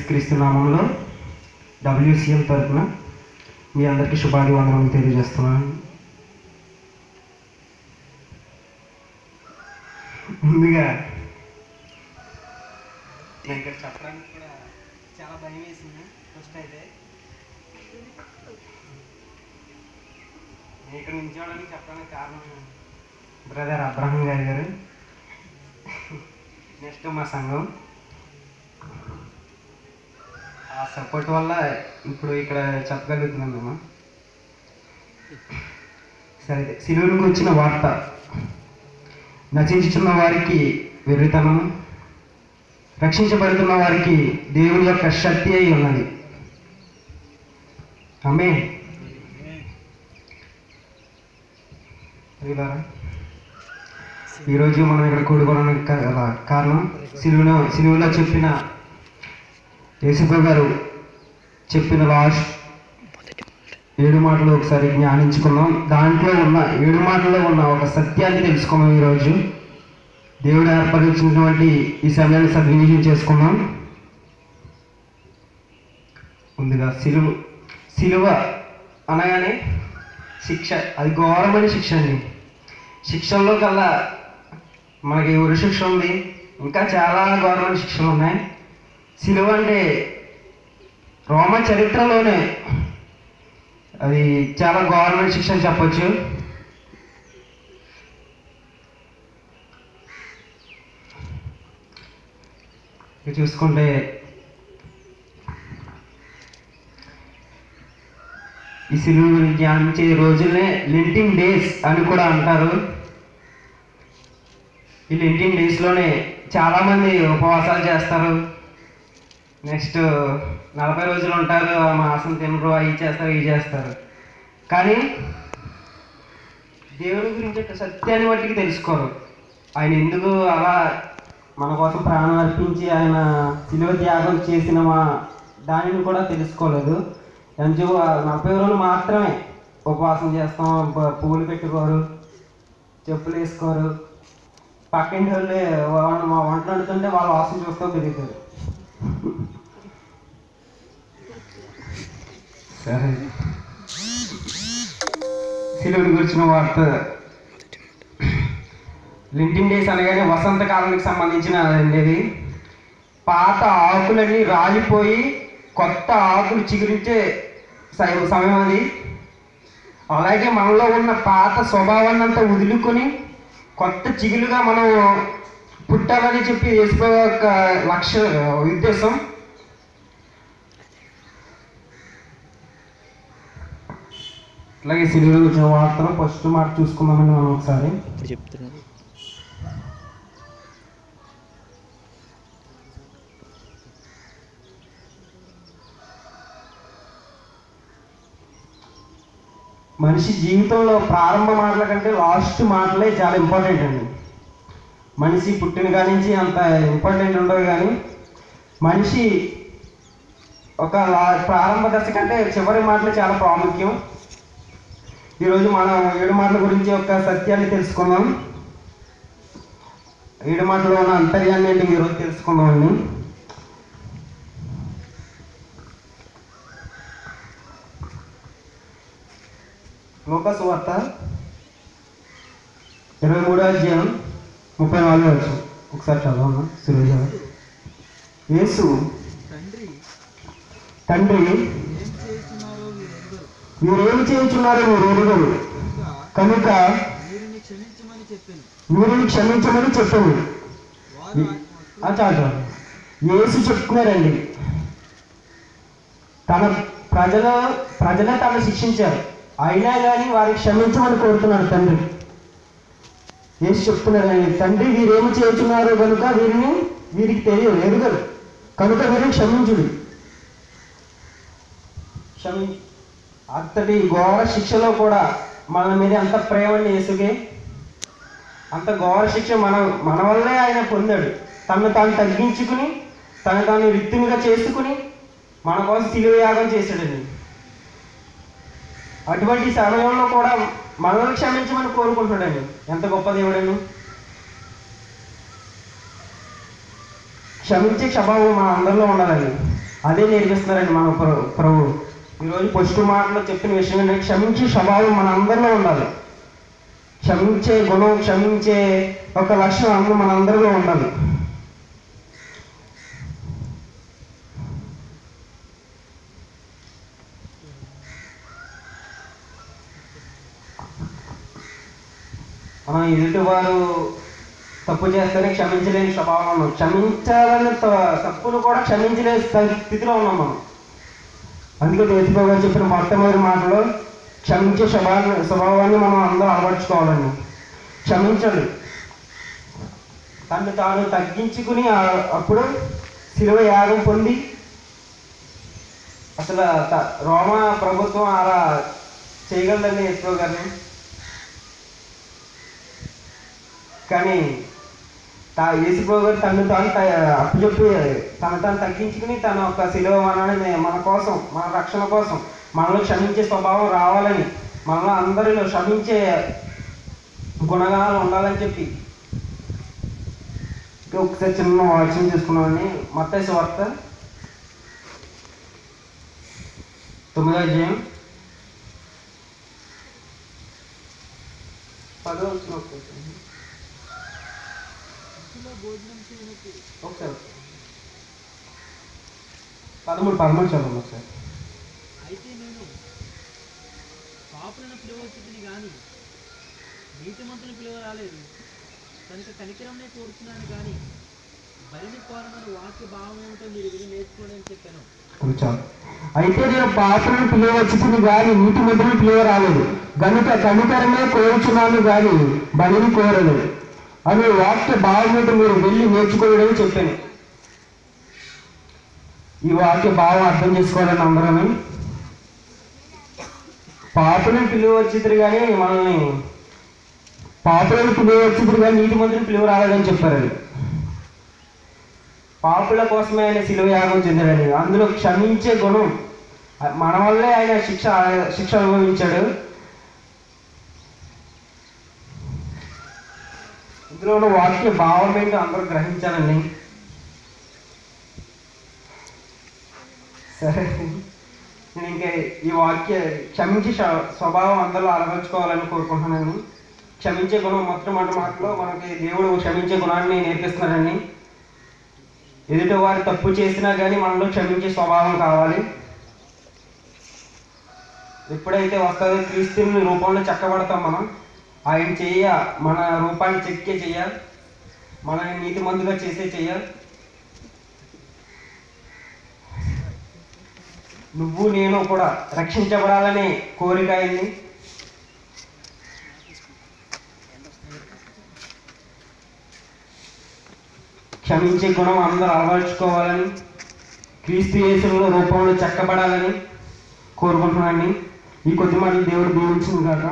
యేసుక్రీస్తు నామంలో WCM తరఫున మీ అందరికీ శుభాభివందనలు తెలియజేస్తున్నాను. ముందుగా నేను ఇక్కడ చెప్పడానికి కూడా చాలా భయం వేసింది. ఫస్ట్ అయితే నేను ఇక్కడ నిల్చోవడానికి చెప్పడానికి కారణం బ్రదర్ అబ్రహం గారు. నెక్స్ట్ మా సంఘం ఆ సపోర్ట్ వల్ల ఇప్పుడు ఇక్కడ చెప్పగలుగుతున్నాం మేము. సరే, సిలువకు వచ్చిన వార్త నశించుతున్న వారికి వెర్రితనం, రక్షించబడుతున్న వారికి దేవుని యొక్క శక్తి అయి ఉన్నది. ఆమేన్. ఈరోజు మనం ఇక్కడ కూడుకోవడానికి కారణం సిలువలో చెప్పిన యేసుప్రభు గారు చెప్పిన లాస్ట్ 7 మాటలు ఒకసారి జ్ఞానించుకున్నాం. దాంట్లో ఉన్న 7 మాటల్లో ఉన్న ఒక సత్యాన్ని తెలుసుకున్నాం. ఈరోజు దేవుడు ఏర్పరిచినటువంటి ఈ సమయాన్ని సద్వినియోగం చేసుకున్నాం. ముందుగా సిలువ అనగానే శిక్ష, అది ఘోరమైన శిక్ష అండి. శిక్షల్లో కల్లా మనకి ఉరి శిక్ష ఉంది, ఇంకా చాలా ఘోరమైన శిక్షలు ఉన్నాయి. సిలువ అంటే రోమ చరిత్రలోనే అది చాలా ఘోరమైన శిక్ష అని చెప్పచ్చు. చూసుకుంటే ఈ సిలువ గురించి ధ్యానించే రోజుల్నే లెంటింగ్ డేస్ అని కూడా అంటారు. ఈ లెంటింగ్ డేస్లోనే చాలామంది ఉపవాసాలు చేస్తారు. నెక్స్ట్ 40 రోజులు ఉంటారు, మాంసం తినరు, అవి చేస్తారు, ఇవి చేస్తారు. కానీ దేవుని గురించి ఒక సత్యాన్ని బట్టికి తెలుసుకోరు. ఆయన ఎందుకు అలా మన కోసం ప్రాణం అర్పించి ఆయన సిలువ త్యాగం చేసిన దానిని కూడా తెలుసుకోలేదు. ఎంతో 40 రోజులు మాత్రమే ఉపవాసం చేస్తాం, పువ్వులు పెట్టుకోరు, చెప్పులు వేసుకోరు. పక్కింటి వాళ్ళు మా వంటలు వండుతుంటే వాళ్ళ వాసన చూస్తూ పెరుగుతారు. సరే, సిలువని గురించిన వార్త. లింటింగ్ డేస్ అనగానే వసంతకాలానికి సంబంధించిన అనేది. పాత ఆకులన్నీ రాలిపోయి కొత్త ఆకులు చిగురించే సమయం అది. అలాగే మనలో ఉన్న పాత స్వభావాన్ని అంతా వదులుకొని కొత్త చిగులుగా మనం పుట్టాలని చెప్పి యేసు యొక్క ఉద్దేశం. అలాగే సిలువలో వచ్చిన వార్తను ఫస్ట్ మాట చూసుకుందామని మనం ఒకసారి చెప్తున్నాం. మనిషి జీవితంలో ప్రారంభ మాటల కంటే లాస్ట్ మాటలే చాలా ఇంపార్టెంట్ అండి. మనిషి పుట్టిన కాడి నుంచి అంత ఇంపార్టెంట్ ఉండవు, కానీ మనిషి ఒక ప్రారంభ దశ కంటే చివరి మాటలు చాలా ప్రాముఖ్యం. ఈరోజు మనం 7 మాటల గురించి ఒక సత్యాన్ని తెలుసుకుందాం. 7 మాటల్లో ఉన్న అంతర్యాన్ని ఏంటి ఈరోజు తెలుసుకుందామండి. లూకా సువార్త 23వ అధ్యాయం 34వ వచనం ఒకసారి చదవన్నా సురేష్ గారు. యేసు, తండ్రి మీరేమి చేయించున్నారో మీరు ఎరుగరు కనుక వీరిని క్షమించమని చెప్పాను. చాలు, యేసు చెప్తున్నారండి. తన ప్రజలే తను శిక్షించారు, అయినా కానీ వారికి క్షమించమని కోరుతున్నాడు తండ్రి. యేసు చెప్తున్నారండి, తండ్రి వీరేమి చేస్తున్నారో కనుక వీరికి తెలియదు, ఎరుగరు కనుక వీరిని క్షమించుడు. అంతటి ఘోర శిక్షలో కూడా మన మీద అంత ప్రేమని యేసుకి, అంత ఘోర శిక్ష మన వల్లే ఆయన పొందాడు. తను తాను తగ్గించుకుని తాను రిక్తునిగా చేసుకుని మన కోసం సిలువ యాగం చేశాడండి. అటువంటి సమయంలో కూడా మనల్ని క్షమించమని కోరుకుంటున్నాడండి. ఎంత గొప్ప దేవుడని. క్షమించే స్వభావం మన అందరిలో ఉండాలండి. అదే నేర్పిస్తున్నారండి మన ప్రభు. ఈరోజు ఫస్ట్ మాటలో చెప్పిన విషయం ఏంటంటే క్షమించే స్వభావం మన అందరిలో ఉండాలి. క్షమించే గుణం, క్షమించే ఒక లక్షణం మనందరిలో ఉండాలి. మనం ఎదుటివారు తప్పు చేస్తేనే క్షమించలేని స్వభావం ఉన్నాం. క్షమించాలని తప్పును కూడా క్షమించలేని స్థితిలో ఉన్నాం మనం. అందుకే యేసుప్రభువు గారు చెప్పిన మొట్టమొదటి మాటలో క్షమించే స్వభావాన్ని మనం అందరూ అలవర్చుకోవాలండి. క్షమించండి. తను తాను తగ్గించుకుని అప్పుడు శిలువ యాగం పొంది, అసలు రోమా ప్రభుత్వం అలా చేయగలదండి యేసుప్రభువు గారిని. కానీ యేసుప్రభువు గారు తను తాను అప్పచెప్పి తను తగ్గించుకుని తన ఒక శిలువ మరణాన్ని మన కోసం, మన రక్షణ కోసం, మనలో క్షమించే స్వభావం రావాలని, మనలో అందరిలో క్షమించే గుణగణాలు ఉండాలని చెప్పి ఒకసారి చిన్న వాక్యం చేసుకున్నామని. మత్తయి సువార్త 9వ అధ్యాయం 10వ వచనం ఒకసారి 13 చదవండి ఒకసారి. అయితే నేను పాపులను పిలవచ్చుని కానీ నీతిమంతులను పిలువ రాలేదు, కనుక కనికరంనే కోరుతున్నాను కానీ బలిని కోరమని వాక్య భావం ఏమిటో మీరు విని నేర్చుకోండి అని చెప్పాను. అయితే నేను పాపులను పిలవచ్చుని కానీ నీతిమంతులను పిలువ రాలేదు, కనుక కనికరమే కోరుచున్నాను కానీ బలిని కోరలేదు అని వాక్య భావం ఏంటో మీరు వెళ్ళి నేర్చుకోవడం చెప్పాను. ఈ వాక్య భావం అర్థం చేసుకోవాలని అందరూ. పాపులను పిలువచ్చుతురు కానీ మనల్ని పాపులను పిలువచ్చుతురు కానీ నీతిమంతులను పిలువ రాలేదని చెప్పారండి. పాపుల కోసమే ఆయన శిలువ యాగం చెందాడండి. అందులో క్షమించే గుణం మన వల్లే ఆయన శిక్ష అనుభవించాడు. ఇందులో ఉన్న వాక్య భావం ఏంటో అందరూ గ్రహించాలండి. సరే, నేను ఇంకా ఈ వాక్య క్షమించే స్వభావం అందరూ అలవర్చుకోవాలని కోరుకుంటున్నాను. క్షమించే గుణం మొట్టమొదటి మాటలో మనకి దేవుడు క్షమించే గుణాన్ని నేర్పిస్తున్నాడండి. ఎదుటి వారు తప్పు చేసినా కానీ మనలో క్షమించే స్వభావం కావాలి. ఎప్పుడైతే వస్తుందో క్రీస్తుని రూపంలో చెక్కబడతాం మనం, ఆయన మన రూపాన్ని చెక్కే చెయ్యాలి, మనల్ని నీతిమంతుగా చేసే చెయ్యాలి. నువ్వు నేను కూడా రక్షించబడాలనే కోరిక అయింది. క్షమించే గుణం అందరూ అలవర్చుకోవాలని, క్రీస్తు యేసులో రూపంలో చెక్కబడాలని కోరుకుంటున్నాను. ఈ కొద్ది మాటలు దేవుడు దీవించింది కాక.